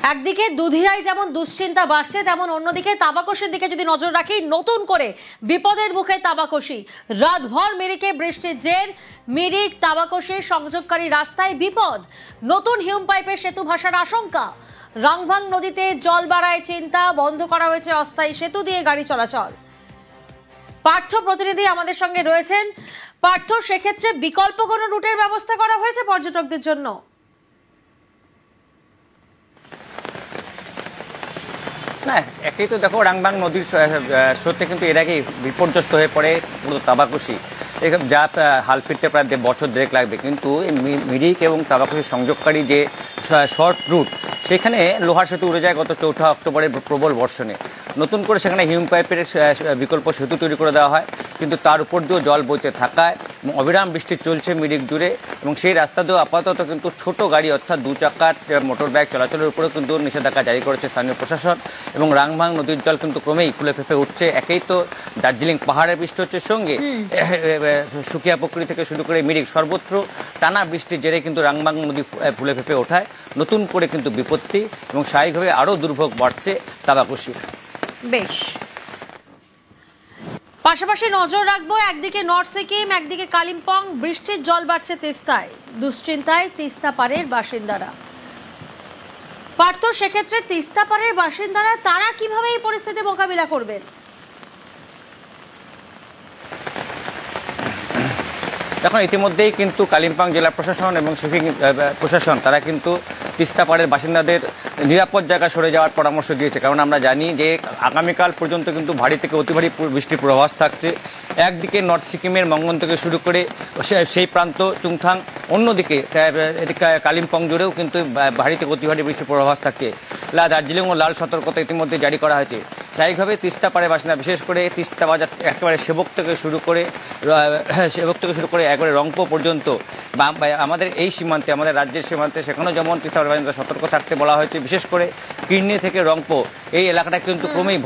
একদিকে দুধিয়ায় যেমন দুশ্চিন্তা বাড়ছে, তেমন অন্যদিকে তাবাকশির দিকে যদি নজর রাখি, নতুন করে বিপদের মুখে তাবাকশি। রাতভর মিরিকে বৃষ্টির জের, মিরিক তাবাকশির সংযোগকারী রাস্তায় বিপদ। নতুন হিউম পাইপের সেতু ভাসার আশঙ্কা। রাংভাং নদীতে জল বাড়ায় চিন্তা, বন্ধ করা হয়েছে অস্থায়ী সেতু দিয়ে গাড়ি চলাচল। পার্থ প্রতিনিধি আমাদের সঙ্গে রয়েছেন। পার্থ, সেক্ষেত্রে বিকল্প কোনো রুটের ব্যবস্থা করা হয়েছে পর্যটকদের জন্য? না, একটাই তো দেখো, রাংভাং নদীর স্রোতে কিন্তু এর আগে বিপর্যস্ত হয়ে পড়ে পুরো তাবাকশি। যা হাল ফিরতে প্রায় বছর দেড়েক লাগবে, কিন্তু মিরিক এবং তাবাকশির সংযোগকারী যে শর্ট রুট, সেখানে লোহার সেতু উড়ে যায় গত 4 অক্টোবরের প্রবল বর্ষণে। নতুন করে সেখানে হিউম পাইপের বিকল্প সেতু তৈরি করে দেওয়া হয়, কিন্তু তার উপর দিয়েও জল বইতে থাকায় অবিরাম বৃষ্টি চলছে মিরিক জুড়ে, এবং সেই রাস্তা দিয়েও আপাতত কিন্তু ছোট গাড়ি অর্থাৎ 2 চাকার মোটর বাইক চলাচলের উপরেও কিন্তু নিষেধাজ্ঞা জারি করেছে স্থানীয় প্রশাসন। এবং রাংভাং নদীর জল কিন্তু ক্রমেই ফুলে ফেঁপে উঠছে। একেই তো দার্জিলিং পাহাড়ে বৃষ্টি হচ্ছে, সঙ্গে সুকিয়া পুকুরি থেকে শুরু করে মিরিক সর্বত্র টানা বৃষ্টির জেরে কিন্তু রাংভাং নদী ফুলে ফেঁপে ওঠায় নতুন করে কিন্তু বিপত্তি এবং স্বাভাবিকভাবে আরও দুর্ভোগ বাড়ছে তাবাকশির। বেশ, পাশাপাশি নজর রাখবো একদিকে নর্থ সিকিম, একদিকে কালিম্পং। বৃষ্টির জল বাড়ছে তিস্তায়, দুশ্চিন্তায় তিস্তা পাড়ের বাসিন্দারা। পার্থ, সেক্ষেত্রে তিস্তা পাড়ের বাসিন্দারা তারা কিভাবে এই পরিস্থিতি মোকাবিলা করবেন? এখন ইতিমধ্যেই কিন্তু কালিম্পং জেলা প্রশাসন এবং শিপিং প্রশাসন তারা কিন্তু তিস্তা পাড়ের বাসিন্দাদের নিরাপদ জায়গা সরে যাওয়ার পরামর্শ দিয়েছে। কারণ আমরা জানি যে আগামীকাল পর্যন্ত কিন্তু ভারী থেকে অতি ভারী বৃষ্টির পূর্বাভাস থাকছে। একদিকে নর্থ সিকিমের মঙ্গন থেকে শুরু করে সেই প্রান্ত চুংথাং, অন্যদিকে কালিম্পং জুড়েও কিন্তু ভারী থেকে অতি ভারী বৃষ্টির পূর্বাভাস থাকে। দার্জিলিং ও লাল সতর্কতা ইতিমধ্যে জারি করা হয়েছে। স্বাভাবিকভাবে তিস্তা পাড়ের বাসিন্দা, বিশেষ করে তিস্তা বাজার একেবারে সেবক থেকে শুরু করে একবারে রংপো পর্যন্ত আমাদের এই সীমান্তে, আমাদের রাজ্যের সীমান্তে, সেখানেও যেমন তিস্তা পাড়ের বাসিন্দা সতর্ক থাকতে বলা হয়েছে। বিশেষ করে কির্নি থেকে রংপো এই এলাকাটা কিন্তু ক্রমেই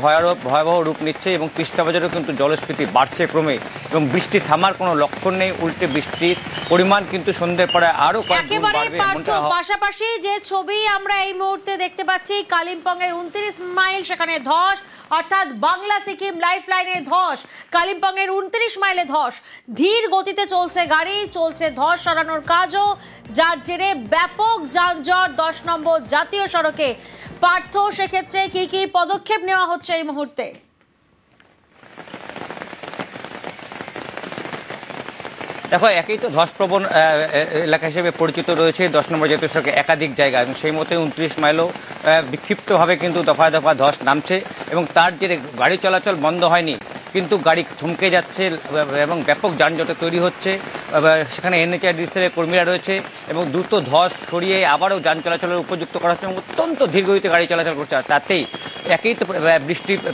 ভয়াবহ রূপ নিচ্ছে, এবং তিস্তা বাজারেও কিন্তু জলস্ফীতি বাড়ছে ক্রমে, এবং বৃষ্টি থামার কোনো লক্ষণ নেই। উল্টে বৃষ্টির পরিমাণ কিন্তু সন্ধ্যের পরে আরো পাশাপাশি যে ছবি আমরা এই মুহূর্তে দেখতে পাচ্ছি, কালিম্পং এর 29 মাইল সেখানে ধস, অর্থাৎ বাংলা সিকিম লাইফ লাইনে ধস। কালিম্পং এর 29 মাইলে ধস, ধীর গতিতে চলছে গাড়ি, চলছে ধস সরানোর কাজও, যার জেরে ব্যাপক যানজট 10 নম্বর জাতীয় সড়কে। পার্থ, সেক্ষেত্রে কি কি পদক্ষেপ নেওয়া হচ্ছে এই মুহূর্তে? দেখো, একই তো ধসপ্রবণ এলাকা হিসেবে পরিচিত রয়েছে 10 নম্বর জাতীয় সড়কে একাধিক জায়গা, এবং সেই মতো 29 মাইলও বিক্ষিপ্তভাবে কিন্তু দফায় দফায় ধস নামছে, এবং তার জেরে গাড়ি চলাচল বন্ধ হয়নি, কিন্তু গাড়ি থমকে যাচ্ছে এবং ব্যাপক যানজট তৈরি হচ্ছে। সেখানে NHIDCL কর্মীরা রয়েছে, এবং দ্রুত ধস সরিয়ে আবারও যান চলাচলের উপযুক্ত করা হচ্ছে, এবং অত্যন্ত ধীরগতিতে গাড়ি চলাচল করছে। আর তাতেই একই তো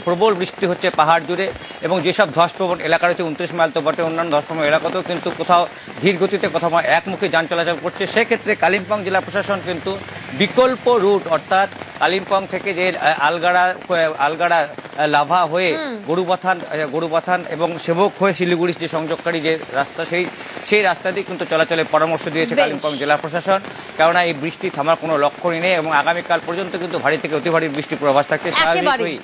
প্রবল বৃষ্টি হচ্ছে পাহাড় জুড়ে, এবং যেসব ধসপ্রবণ এলাকা রয়েছে 29 মাইল তো বটে, অন্যান্য ধসপ্রবণ এলাকাতেও কিন্তু কোথাও ধীর গতিতে কোথাও একমুখী যান চলাচল করছে। সেক্ষেত্রে কালিম্পং জেলা প্রশাসন কিন্তু বিকল্প রুট, অর্থাৎ কালিম্পং থেকে যে আলগাড়া লাভা হয়ে গরুবাথান এবং সেবক হয়ে শিলিগুড়ি যে সংযোগকারী যে রাস্তা, সেই রাস্তা দিয়ে কিন্তু চলাচলের পরামর্শ দিয়েছে কালিম্পং জেলা প্রশাসন। কেননা এই বৃষ্টি থামার কোনো লক্ষণই নেই, এবং আগামীকাল পর্যন্ত কিন্তু ভারী থেকে অতি ভারী বৃষ্টির পূর্বাভাস থাকছে। স্বাভাবিকই